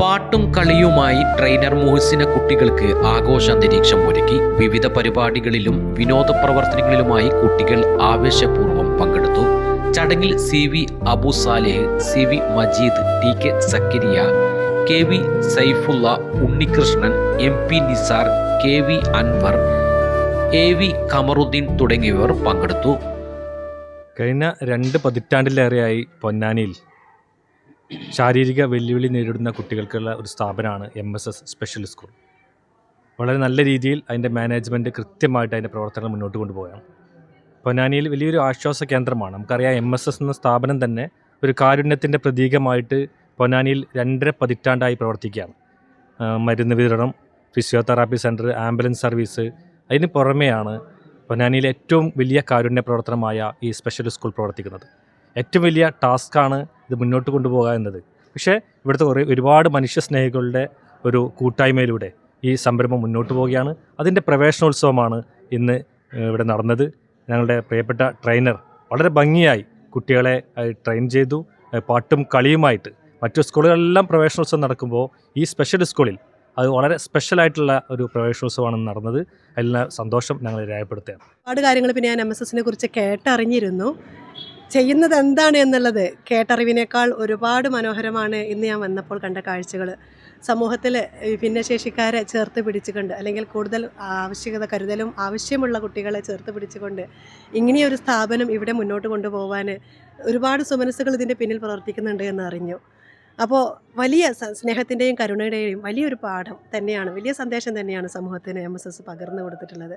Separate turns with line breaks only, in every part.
പാട്ടും കളിയുമായി ട്രെയിനർ മുഹസിന കുട്ടികൾക്ക് ആഘോഷാന്തരീക്ഷം ഒരുക്കി. വിവിധ പരിപാടികളിലും വിനോദ പ്രവർത്തനങ്ങളിലുമായി കുട്ടികൾ ആവേശപൂർവ്വം പങ്കെടുത്തു. ചടങ്ങിൽ CV Abu Salih, CV Majeed, TK Zakariya, KV Saifulla, Unnikrishnan, MP Nisar, KV Anwar, AV Kamaruddin തുടങ്ങിയവർ പങ്കെടുത്തു.
കഴിഞ്ഞ 2 പതിറ്റാണ്ടിലേറെയായി പൊന്നാനിയിൽ ശാരീരിക വെല്ലുവിളി നേരിടുന്ന കുട്ടികൾക്കുള്ള ഒരു സ്ഥാപനമാണ് MSS സ്പെഷ്യൽ സ്കൂൾ. വളരെ നല്ല രീതിയിൽ അതിൻ്റെ മാനേജ്മെൻറ്റ് കൃത്യമായിട്ട് അതിൻ്റെ പ്രവർത്തനങ്ങൾ മുന്നോട്ട് കൊണ്ടുപോകാം. പൊന്നാനിയിൽ വലിയൊരു ആശ്വാസ കേന്ദ്രമാണ്. നമുക്കറിയാം MSS എന്ന സ്ഥാപനം തന്നെ ഒരു കാരുണ്യത്തിൻ്റെ പ്രതീകമായിട്ട് പൊന്നാനിയിൽ 2.5 പതിറ്റാണ്ടായി പ്രവർത്തിക്കുകയാണ്. മരുന്ന് വിതരണം, ഫിസിയോതെറാപ്പി സെൻറ്റർ, ആംബുലൻസ് സർവീസ്, അതിന് പുറമെയാണ് പൊന്നാനിയിലെ ഏറ്റവും വലിയ കാരുണ്യ പ്രവർത്തനമായ ഈ സ്പെഷ്യൽ സ്കൂൾ പ്രവർത്തിക്കുന്നത്. ഏറ്റവും വലിയ ടാസ്ക്കാണ് ഇത് മുന്നോട്ട് കൊണ്ടുപോകുക എന്നത്. പക്ഷേ ഇവിടുത്തെ ഒരുപാട് മനുഷ്യസ്നേഹികളുടെ ഒരു കൂട്ടായ്മയിലൂടെ ഈ സംരംഭം മുന്നോട്ട് പോവുകയാണ്. അതിൻ്റെ പ്രവേശനോത്സവമാണ് ഇന്ന് ഇവിടെ നടന്നത്. ഞങ്ങളുടെ പ്രിയപ്പെട്ട ട്രെയിനർ വളരെ ഭംഗിയായി കുട്ടികളെ ട്രെയിൻ ചെയ്തു. പാട്ടും കളിയുമായിട്ട് മറ്റു സ്കൂളുകളിലെല്ലാം പ്രവേശനോത്സവം നടക്കുമ്പോൾ ഈ സ്പെഷ്യൽ സ്കൂളിൽ അത് വളരെ സ്പെഷ്യലായിട്ടുള്ള ഒരു പ്രവേശനോത്സവമാണ് നടന്നത്. അതിലുള്ള സന്തോഷം ഞങ്ങൾ രേഖപ്പെടുത്തുകയാണ്.
ഒരുപാട് കാര്യങ്ങൾ പിന്നെ ഞാൻ MSSനെ കുറിച്ച് കേട്ടറിഞ്ഞിരുന്നു. ചെയ്യുന്നത് എന്താണ് എന്നുള്ളത് കേട്ടറിവിനേക്കാൾ ഒരുപാട് മനോഹരമാണ് ഇന്ന് ഞാൻ വന്നപ്പോൾ കണ്ട കാഴ്ചകൾ. സമൂഹത്തിൽ ഭിന്നശേഷിക്കാരെ ചേർത്ത് പിടിച്ചുകൊണ്ട്, അല്ലെങ്കിൽ കൂടുതൽ കരുതലും ആവശ്യമുള്ള കുട്ടികളെ ചേർത്ത് പിടിച്ചുകൊണ്ട് ഇങ്ങനെയൊരു സ്ഥാപനം ഇവിടെ മുന്നോട്ട് കൊണ്ടുപോകാൻ ഒരുപാട് സുമനസ്സുകൾ ഇതിൻ്റെ പിന്നിൽ പ്രവർത്തിക്കുന്നുണ്ട് എന്ന് അറിഞ്ഞു. അപ്പോൾ വലിയ സ്നേഹത്തിൻ്റെയും കരുണയുടെയും വലിയൊരു പാഠം തന്നെയാണ്, വലിയ സന്ദേശം തന്നെയാണ് സമൂഹത്തിന് MSS പകർന്നു കൊടുത്തിട്ടുള്ളത്.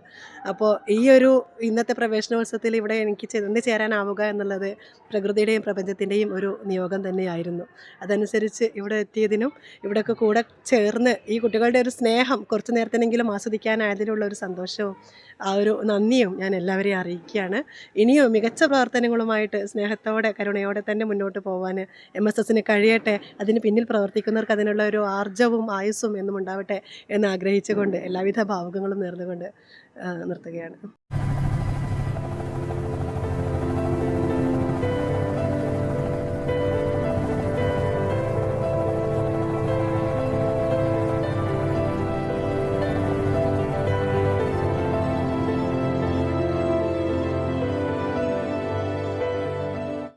അപ്പോൾ ഈ ഒരു ഇന്നത്തെ പ്രവേശനോത്സവത്തിൽ ഇവിടെ എനിക്ക് ചെന്ന് ചേരാനാവുക എന്നുള്ളത് പ്രകൃതിയുടെയും പ്രപഞ്ചത്തിൻ്റെയും ഒരു നിയോഗം തന്നെയായിരുന്നു. അതനുസരിച്ച് ഇവിടെ എത്തിയതിനും ഇവിടെയൊക്കെ കൂടെ ചേർന്ന് ഈ കുട്ടികളുടെ ഒരു സ്നേഹം കുറച്ച് നേരത്തിനെങ്കിലും ആസ്വദിക്കാനായതിനുള്ള ഒരു സന്തോഷവും ആ ഒരു നന്ദിയും ഞാൻ എല്ലാവരെയും അറിയിക്കുകയാണ്. ഇനിയും മികച്ച പ്രവർത്തനങ്ങളുമായിട്ട് സ്നേഹത്തോടെ കരുണയോടെ തന്നെ മുന്നോട്ട് പോകാൻ MSSന് കഴിയട്ടെ. അതിന് പിന്നിൽ പ്രവർത്തിക്കുന്നവർക്ക് അതിനുള്ള ഒരു ആർജവും ആയുസ്സും എന്നും ഉണ്ടാവട്ടെ എന്ന് ആഗ്രഹിച്ചുകൊണ്ട് എല്ലാവിധ ഭാവുകങ്ങളും നേർന്നുകൊണ്ട് നിർത്തുകയാണ്.